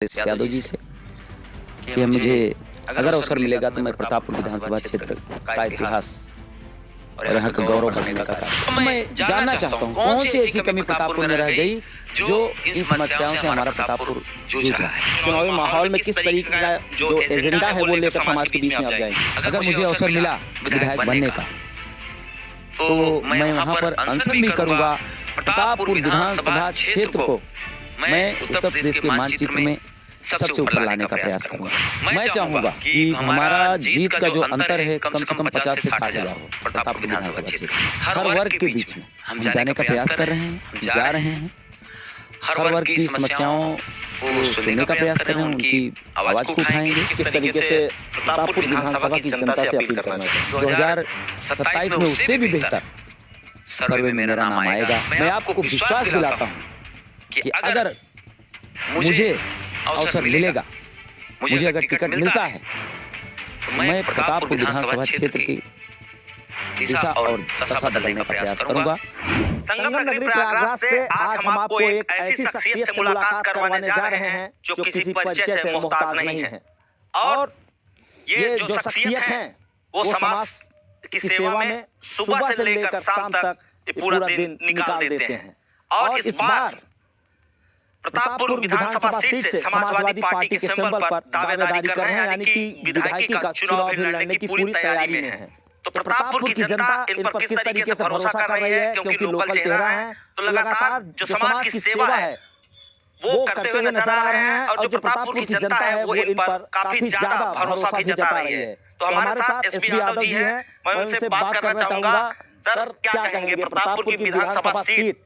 अखिलेश यादव जी से कि मुझे अगर अवसर मिलेगा तो मैं प्रतापपुर विधानसभा क्षेत्र का इतिहास और यहाँ का गौरव बढ़ाने का कार्य मैं जानना चाहता हूँ। कौन सी ऐसी कमी प्रतापपुर में रह गई जो इन समस्याओं से हमारा प्रतापपुर जूझ रहा है। चुनावी माहौल में किस तरीके का जो एजेंडा है वो लेकर समाज के बीच में आप जाएंगे। अगर मुझे अवसर मिला विधायक बनने का तो मैं वहाँ पर अनशन भी करूँगा। प्रतापपुर विधानसभा क्षेत्र को मैं उत्तर प्रदेश के मानचित्र में सबसे ऊपर लाने का प्रयास करूंगा। मैं चाहूंगा कि हमारा जीत का जो अंतर है कम से कम 50 से 60 हजार हो प्रतापपुर विधानसभा क्षेत्र हर वर्ग के बीच में हम जाने का प्रयास कर रहे हैं, जा रहे हैं। हर वर्ग की समस्याओं को सुनने का प्रयास कर रहे हैं, उनकी आवाज को उठाएंगे। किस तरीके से प्रतापपुर विधानसभा की जनता से अपील करना चाहिए। 2027 में उससे भी बेहतर सर्वे में मेरा नाम आएगा। मैं आपको विश्वास दिलाता हूँ कि अगर मुझे अवसर मिलेगा, मुझे अगर टिकट मिलता है तो मैं प्रतापपुर विधानसभा क्षेत्र की दिशा और दशा बदलने का प्रयास करूंगा। संगम नगरी प्रयागराज से आज हम आपको एक ऐसी शख्सियत से मुलाकात करवाने जा रहे हैं जो किसी परिचय से मोहताज नहीं है और ये जो शख्सियत हैं वो समाज की सेवा में सुबह से लेकर शाम तक ये पूरा दिन निकाल देते हैं। और इस बार प्रतापपुर विधानसभा सीट से समाजवादी पार्टी के सिंबल पर दावेदारी कर रहे हैं, यानी कि विधायकी का चुनाव भी लड़ने की पूरी तैयारी में है। तो प्रतापपुर की जनता इन पर किस तरीके से भरोसा कर रही है, क्योंकि लोकल चेहरा है तो लगातार जो समाज की सेवा है वो करते हुए नजर आ रहे हैं और जो प्रतापपुर की जनता है वो इन पर काफी ज्यादा भरोसा भी जता रही है। तो हमारे साथ एसपी यादव जी हैं, मैं उनसे बात करना चाहूंगा। सर, क्या कहेंगे, प्रतापपुर की विधानसभा सीट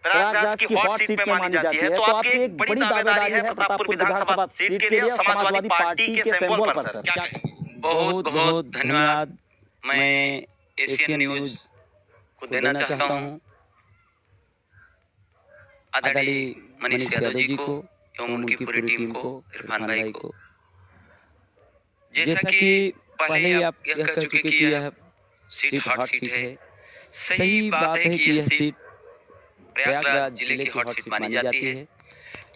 प्रयागराज की हॉट सीट में मानी जाती है, तो आपकी एक बड़ी दावेदारी है प्रतापपुर विधानसभा सीट के लिए समाजवादी पार्टी के सिंबल पर। सर, क्या बहुत बहुत धन्यवाद मैं एशियन न्यूज को देना चाहता हूँ आदरणीय मनीष यादव जी को एवं उनकी पूरी टीम को, इरफान भाई को। जैसा कि पहले ही आप यह कह चुके कि यह सीट हॉट सीट है। सही बात है कि यह सीट प्रयागराज जिले की हॉट सीट मानी जाती है।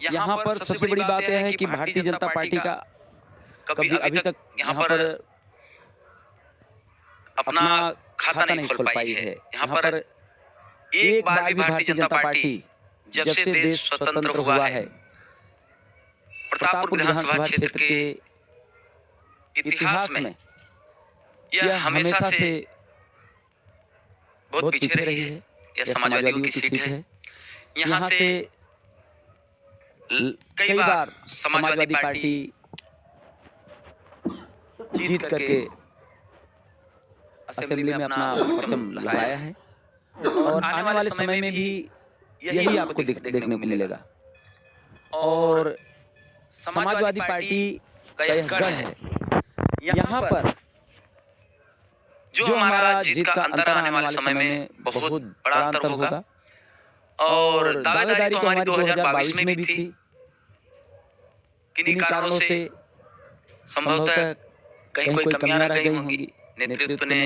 यहाँ पर सबसे बड़ी बात यह है कि भारतीय जनता पार्टी का कभी अभी तक यहाँ पर अपना खाता नहीं खोल पाई है। यहाँ पर एक बार भी भारतीय जनता पार्टी जब से देश स्वतंत्र हुआ है प्रतापपुर विधानसभा क्षेत्र के इतिहास में यह हमेशा से बहुत पीछे रही है। यह समाजवादियों की सीट है। यहाँ से कई बार समाजवादी पार्टी जीत करके असेंबली में अपना परचम लहराया है और आने वाले समय में भी यही आपको देखने को मिलेगा। और समाजवादी पार्टी का यह गढ़ है। यहाँ पर जो हमारा जीत का अंतर आने वाले समय में बहुत बड़ा अंतर होगा। और दावेदारी तो हमारी 2022 में भी थी, किन्हीं कारणों से संभवतः कहीं कोई कमियां रह गई होंगी। नेतृत्व ने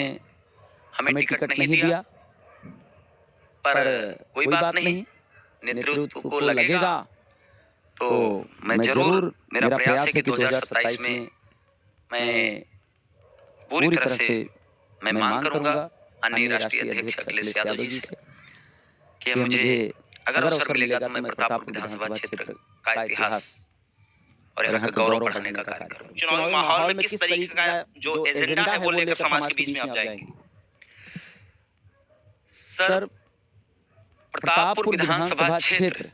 हमें टिकट नहीं दिया, पर कोई बात नहीं, नेतृत्व को लगेगा तो मैं जरूर, मेरा प्रयास है कि 2027 में मैं पूरी तरह से मैं मांग करूंगा अन्य राष्ट्रीय अध्यक्ष अखिलेश यादव जी से कि मुझे अगर अवसर मिलेगा तो मैं प्रतापपुर विधानसभा क्षेत्र का इतिहास और यहाँ का गौरव बढ़ाने का कार्य करूंगा। चुनावी माहौल में किस तरीके का जो एजेंडा है वो लेकर समाज के बीच में आप जाएंगे। सर, प्रतापपुर विधानसभा क्षेत्र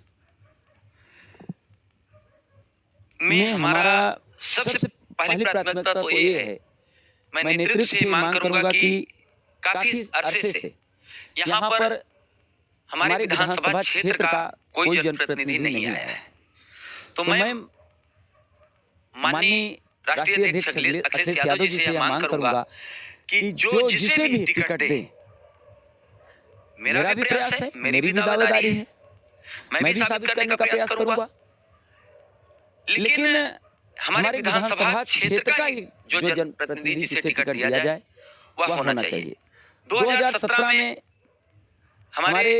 में हमारा सबसे पहली प्राथमिकता तो ये है, मैं नेतृत्व से मांग करूंगा कि काफी अरसे से यहाँ पर हमारे विधानसभा क्षेत्र का कोई जनप्रतिनिधि नहीं आया है। तो मैं माननीय राष्ट्रीय अध्यक्ष अखिलेश यादव जी से यह मांग करूंगा कि जो जिसे भी टिकट दे, मेरा भी प्रयास है, मेरी भी दावेदारी है, मैं भी साबित करने का प्रयास करूंगा। लेकिन हमारे विधानसभा क्षेत्र का जो जनप्रतिनिधि जिसे टिकट दिया जाए वह होना चाहिए। 2017 में हमारे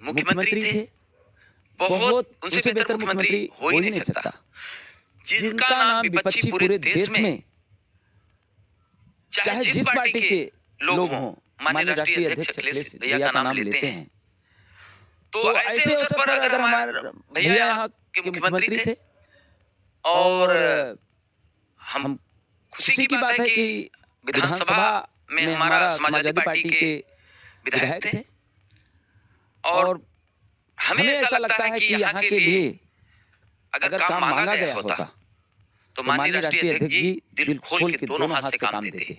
मुख्यमंत्री थे, बहुत उनसे बेहतर मुख्यमंत्री हो ही नहीं सकता। जिनका नाम विपक्षी पूरे देश में चाहे जिस पार्टी के लोग हों, माननीय राष्ट्रीय अध्यक्ष अखिलेश भैया का नाम लेते हैं। तो ऐसे अवसर पर अगर हमारे भैया यहाँ के मुख्यमंत्री थे और हम खुशी की बात है कि विधानसभा में हमारा समाजवादी पार्टी के विधायक थे और हमें ऐसा लगता है कि यहाँ के लिए अगर काम मांगा गया होता तो माननीय राष्ट्रीय अध्यक्ष जी दिल खोल के दोनों हाथ से काम देते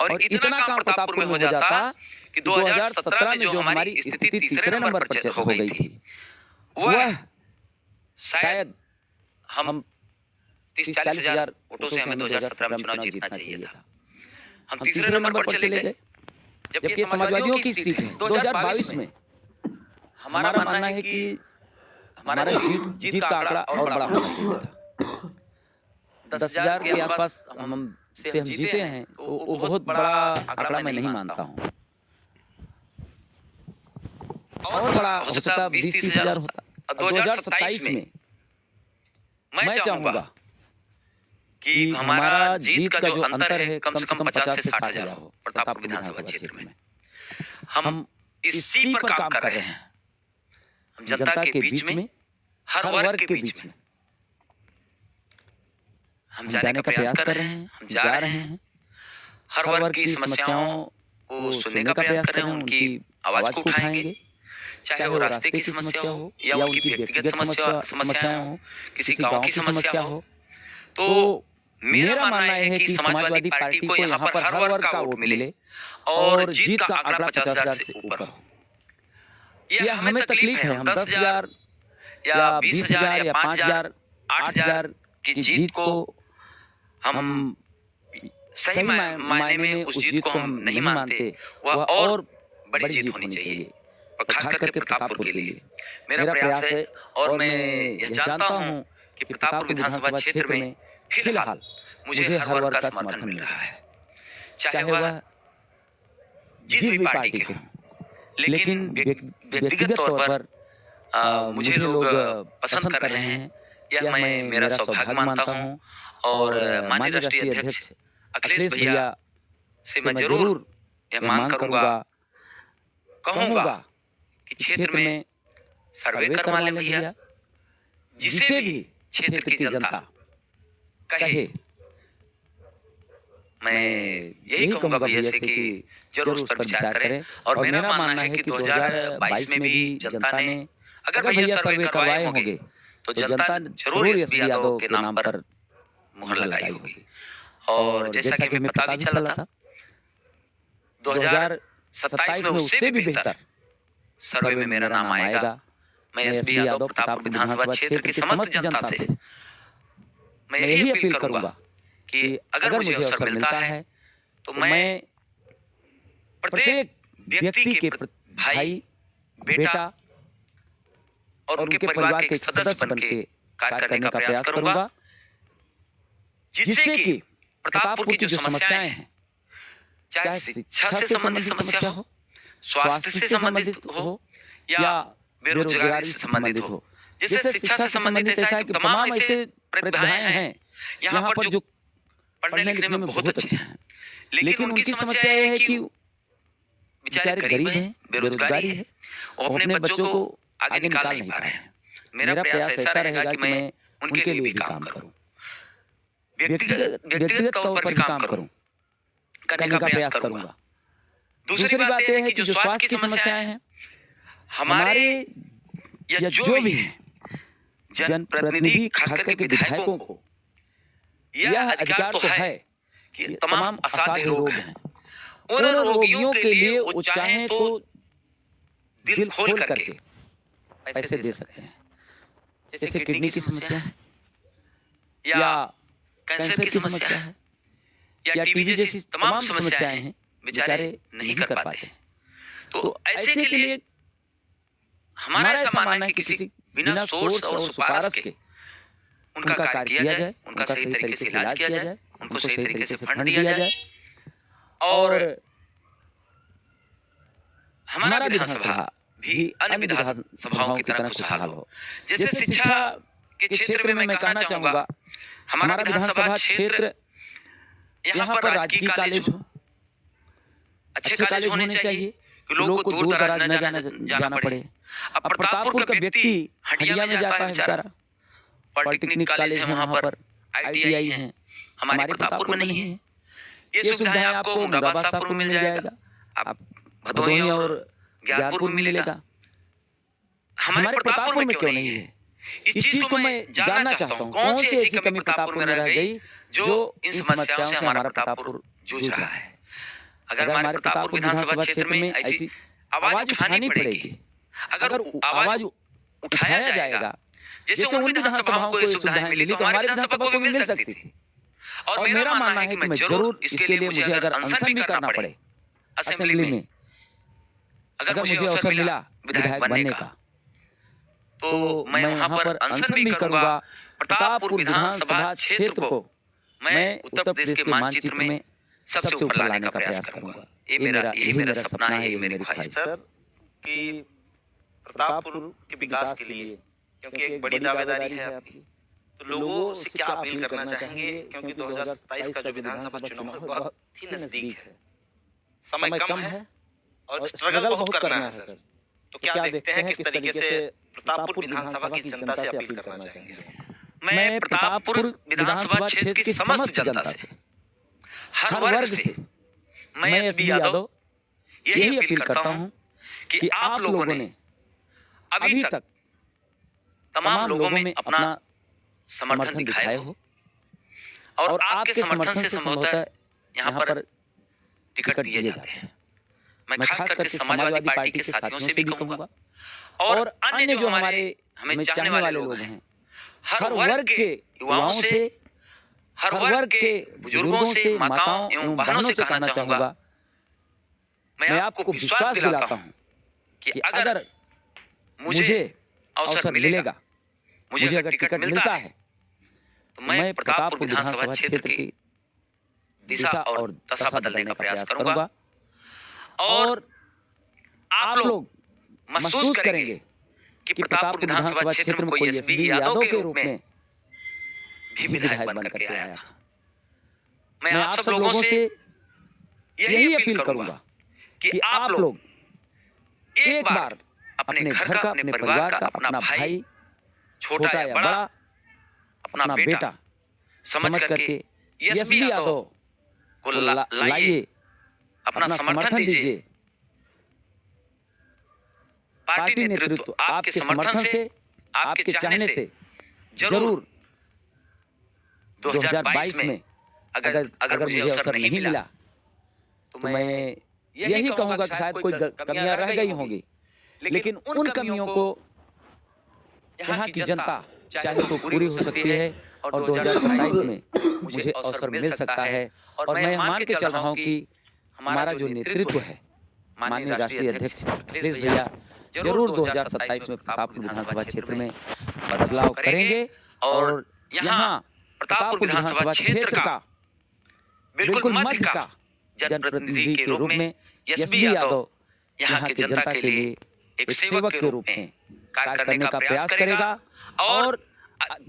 और इतना काम प्रतापपुर में हो जाता कि 2017 में जो हमारी स्थिति तीसरे नंबर पर हो गई थी, वह शायद हम 30-40 हजार वोटों से हमें 2017 में चुनाव जीतना चाहिए था। हम तीसरे नंबर पर चले गए, जबकि समाजवादियों की सीट है 2022 में। हमारा मानना है कि हमारा जीत का आंकड़ा और बड़ा होना चाहिए था। 10,000 के आसपास हम जीते हैं, तो वो बहुत बड़ा आंकड़ा मैं नहीं मानता हूँ। और बड़ा हो सकता 20-30 हजार होता। 2027 में मैं चाहूंगा कि हमारा जीत का जो अंतर है कम से कम 50 से 60 हजार हो प्रतापपुर विधानसभा क्षेत्र में। हम इसी पर काम कर रहे हैं। हम जनता के बीच में, हर वर्ग के बीच में हम जाने का प्रयास कर रहे हैं, हम जा रहे हैं। हर वर्ग की समस्याओं को सुनने का प्रयास कर रहे हैं, उनकी आवाज को उठाएंगे, चाहे वो रास्ते की समस्या हो या उनकी व्यक्तिगत समस्याएं हो, किसी गांव की समस्या हो। तो मेरा मानना है कि समाजवादी पार्टी को यहाँ पर हर वर्ग का वोट मिले और जीत का आंकड़ा 50,000 से ऊपर हो। यह हमें तकलीफ है। हम 10,000 या 20,000 या 5,000, 8,000 की जीत को हम सही मायने में उस जीत को हम नहीं मानते। वह और बड़ी जीत होनी चाहिए, और खास करके प्रतापपुर के लिए मेरा प्रयास है। और मैं यह जानता हूँ कि प्रतापपुर विधानसभा क्षेत्र में फिलहाल मुझे हर वर्ग का समर्थन मिल रहा है, चाहे वह जिस भी पार्टी के हों। लेकिन व्यक्तिगत तौर पर मुझे लोग पसंद कर रहे हैं, यह मैं मेरा सौभाग्य मानता हूँ। और माननीय राष्ट्रीय अध्यक्ष अखिलेश भैया से मैं जरूर यह मांग करूंगा, कहूंगा कि क्षेत्र में सर्वे करवा लें भैया। जिसे भी क्षेत्र की जनता कहे, मैं यही कहूंगा भैया से कि जरूर उस पर विचार करें। और मेरा मानना है कि 2022 में भी जनता ने अगर भैया सर्वे करवाए होंगे तो जनता जरूर एसबी यादव के नाम पर मुहर लगाई होगी। और जैसा कि हमें पता भी चला था 2027 में उससे भी बेहतर सर्वे में मेरा नाम आएगा। मैं एसबी यादव प्रतापपुर विधानसभा क्षेत्र की समस्त जनता से मैं यही अपील करूंगा कि अगर मुझे अवसर मिलता है तो मैं प्रत्येक व्यक्ति के भाई, बेटा और उनके परिवार के एक सदस्य बन के कार्य करने का प्रयास करूंगा, जिससे कि प्रतापपुर की जो समस्याएं हैं, चाहे शिक्षा से संबंधित समस्या हो, स्वास्थ्य से संबंधित हो या बेरोजगारी से संबंधित हो। जैसे शिक्षा से संबंधित ऐसा है कि तमाम ऐसे प्रतिभाएं हैं यहाँ पर जो पढ़ने लिखने में बहुत अच्छे हैं, लेकिन उनकी समस्या यह है कि बेचारे गरीब हैं, बेरोजगारी है, और अपने बच्चों को आगे निकाल नहीं पा रहे हैं। मेरा प्रयास ऐसा रहेगा कि मैं उनके लिए भी काम करूं, व्यक्तिगत तौर पर भी काम करूं, करने का प्रयास करूंगा। दूसरी बात यह है कि जो स्वास्थ्य की समस्याएं हैं हमारे या जो भी हैं जनप्रतिनिधि, खास करके विधायकों को यह अधिकार तो है कि तमाम असाध्य रोग हैं, उन रोगियों के लिए वो चाहें तो दिल खोल करके पैसे दे सकते हैं। जैसे किडनी की समस्या है या कैंसर की समस्या है या टीबी जैसी तमाम समस्याएं हैं, बेचारे नहीं कर पाते हैं। तो ऐसे के लिए हमारा ऐसा मानना है कि किसी बिना सोर्स और सिफारिश के उनका कार्य किया जाए, उनका सही तरीके से इलाज किया जाए, उनको सही तरीके से फंड दिया जाए। और हमारा विधानसभा भी अन्य विधानसभाओं की तरह खुशहाल हो। जैसे शिक्षा के क्षेत्र में मैं कहना चाहूंगा हमारा विधानसभा क्षेत्र यहाँ पर राजकीय कॉलेज हो, अच्छे कॉलेज होने चाहिए कि लोगों को दूर दराज न जाना पड़े। अब प्रतापपुर का व्यक्ति हंडिया में जाता है बेचारा, पॉलिटेक्निक कॉलेज है वहाँ पर, ITI है, हमारे प्रतापपुर में नहीं है। ये सुविधाएं आपको मुरादाबाद शाहपुर में मिल जाएगा, आप भदोही और ज्ञानपुर में मिलेगा, हमारे प्रतापपुर में क्यों नहीं है? इस चीज को मैं जानना चाहता हूँ, कौन सी ऐसी कमी प्रतापपुर में रह गई जो इन समस्याओं से हमारा प्रतापपुर जूझ रहा है। अगर हमारे प्रतापपुर विधानसभा क्षेत्र में ऐसी आवाज उठानी पड़ेगी, अगर आवाज उठाया जाएगा, जैसे उन विधानसभाओं को ये सुविधाएं मिली तो हमारी विधानसभा को भी मिल सकती थी। और मेरा मानना है कि मैं जरूर इसके लिए मुझे अगर अनशन भी करना पड़े असेंबली में, अगर मुझे अवसर मिला विधायक बनने का, तो मैं वहां पर अनशन भी करूंगा। प्रतापपुर विधानसभा क्षेत्र को मैं उत्तर प्रदेश के मानचित्र में सबसे ऊपर लाने का प्रयास करूंगा। ये मेरा सपना है, ये मेरी ख्वाहिश है सर कि प्रतापपुर के विकास के लिए, क्योंकि एक बड़ी दावेदारी है आपकी, तो लोगों से क्या अपील करना चाहेंगे? क्योंकि 2027 का जो विधानसभा चुनाव है बहुत ही नजदीक है, समय कम है और स्ट्रगल बहुत करना है सर। तो क्या देखते हैं किस तरीके से प्रतापपुर विधानसभा की जनता से अपील करना चाहेंगे? मैं प्रतापपुर विधानसभा क्षेत्र की समस्त जनता से, हर वर्ग से मैं SB यादव यही अपील करता हूं कि आप लोगों ने अभी तक तमाम लोगों में अपना समर्थन दिखाए हो और आपके समर्थन से संभवतः यहाँ पर टिकट दिए जाते हैं। मैं खास करके समाजवादी पार्टी के साथियों से भी कहूंगा और अन्य जो हमें चाहने वाले लोग हैं, हर वर्ग के युवाओं से, हर वर्ग के बुजुर्गों से, माताओं एवं बहनों से कहना चाहूंगा, मैं आपको विश्वास दिलाता हूं कि अगर मुझे अवसर मिलेगा, मुझे अगर टिकट मिलता है, तो मैं प्रतापपुर विधानसभा क्षेत्र की दिशा और दशा बदलने का प्रयास करूंगा और आप लोग महसूस करेंगे कि प्रतापपुर विधानसभा क्षेत्र में कोई SB यादव के रूप में भी विधायक बन करके आया था। मैं आप सब लोगों से यही अपील करूंगा कि आप लोग एक बार अपने घर का, अपने परिवार का, अपना भाई छोटा या बड़ा, अपना बेटा समझ करके SB यादव को लाइए, अपना समर्थन दीजिए। पार्टी नेतृत्व आपके समर्थन से, आपके चाहने से जरूर 2022 में अगर मुझे अवसर नहीं मिला तो मैं यही कहूंगा कि शायद कोई कमियां रह गई होंगी, लेकिन उन कमियों को यहाँ की जनता चाहे तो पूरी हो सकती है और 2027 में मुझे अवसर मिल सकता है। और मैं मान के चल रहा हूँ कि हमारा जो नेतृत्व है, माननीय राष्ट्रीय अध्यक्ष अखिलेश भैया जरूर 2027 में प्रतापपुर विधानसभा क्षेत्र में बदलाव करेंगे और यहाँ प्रतापपुर विधानसभा क्षेत्र का बिल्कुल मध्य का जनप्रतिनिधि के रूप में SB यादव यहाँ की जनता के लिए एक सेवक के रूप में कार्य करने का प्रयास करेगा। और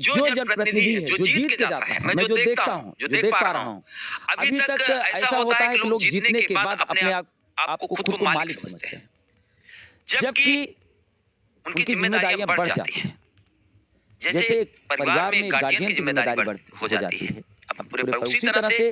जो जनप्रतिनिधि है जो जीत के जाता है, मैं जो देखता हूँ, जो देख पा रहा हूँ, अभी तक ऐसा होता है कि लोग जीतने के बाद अपने आप को खुद को मालिक समझते हैं, जबकि उनकी जिम्मेदारियां बढ़ जाती हैं। जैसे परिवार में गार्जियन की जिम्मेदारी हो जाती है, अब पूरे उसी तरह से